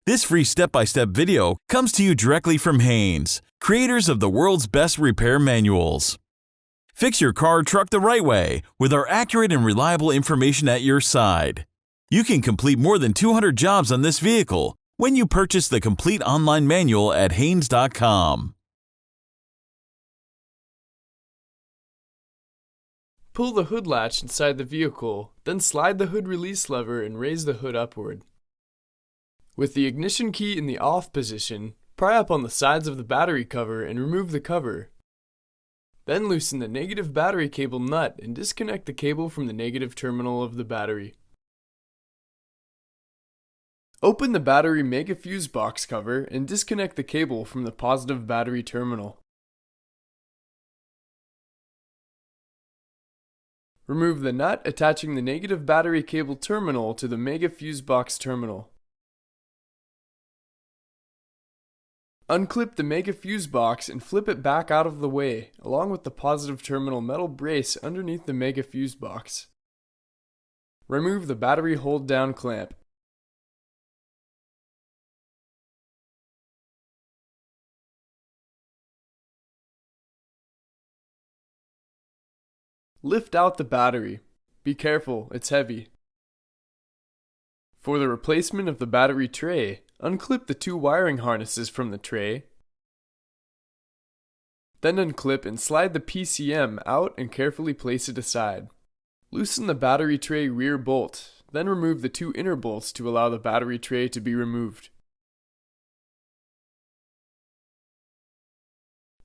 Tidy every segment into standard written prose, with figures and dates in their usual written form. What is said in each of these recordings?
This free step-by-step video comes to you directly from Haynes, creators of the world's best repair manuals. Fix your car or truck the right way with our accurate and reliable information at your side. You can complete more than 200 jobs on this vehicle when you purchase the complete online manual at Haynes.com. Pull the hood latch inside the vehicle, then slide the hood release lever and raise the hood upward. With the ignition key in the off position, pry up on the sides of the battery cover and remove the cover. Then loosen the negative battery cable nut and disconnect the cable from the negative terminal of the battery. Open the battery mega fuse box cover and disconnect the cable from the positive battery terminal. Remove the nut attaching the negative battery cable terminal to the mega fuse box terminal. Unclip the mega fuse box and flip it back out of the way, along with the positive terminal metal brace underneath the mega fuse box. Remove the battery hold down clamp. Lift out the battery. Be careful, it's heavy. For the replacement of the battery tray, unclip the two wiring harnesses from the tray. Then unclip and slide the PCM out and carefully place it aside. Loosen the battery tray rear bolt, then remove the two inner bolts to allow the battery tray to be removed.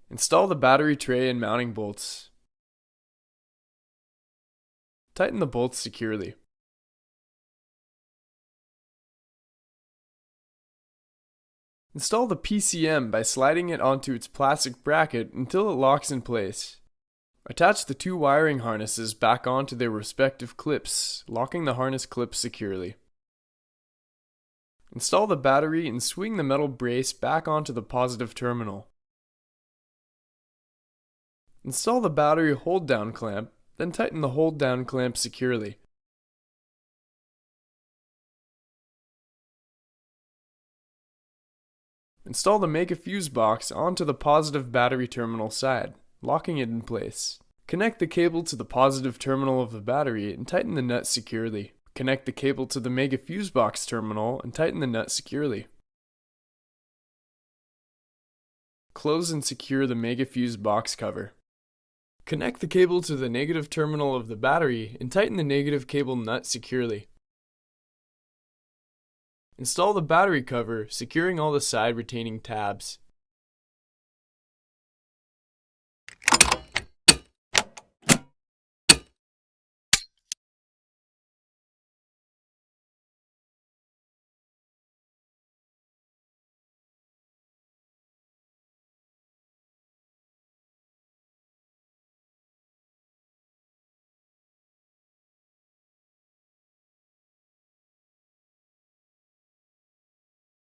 Install the battery tray and mounting bolts. Tighten the bolts securely. Install the PCM by sliding it onto its plastic bracket until it locks in place. Attach the two wiring harnesses back onto their respective clips, locking the harness clips securely. Install the battery and swing the metal brace back onto the positive terminal. Install the battery hold down clamp, then tighten the hold down clamp securely. Install the mega fuse box onto the positive battery terminal side, locking it in place. Connect the cable to the positive terminal of the battery and tighten the nut securely. Connect the cable to the mega fuse box terminal and tighten the nut securely. Close and secure the mega fuse box cover. Connect the cable to the negative terminal of the battery and tighten the negative cable nut securely. Install the battery cover, securing all the side retaining tabs.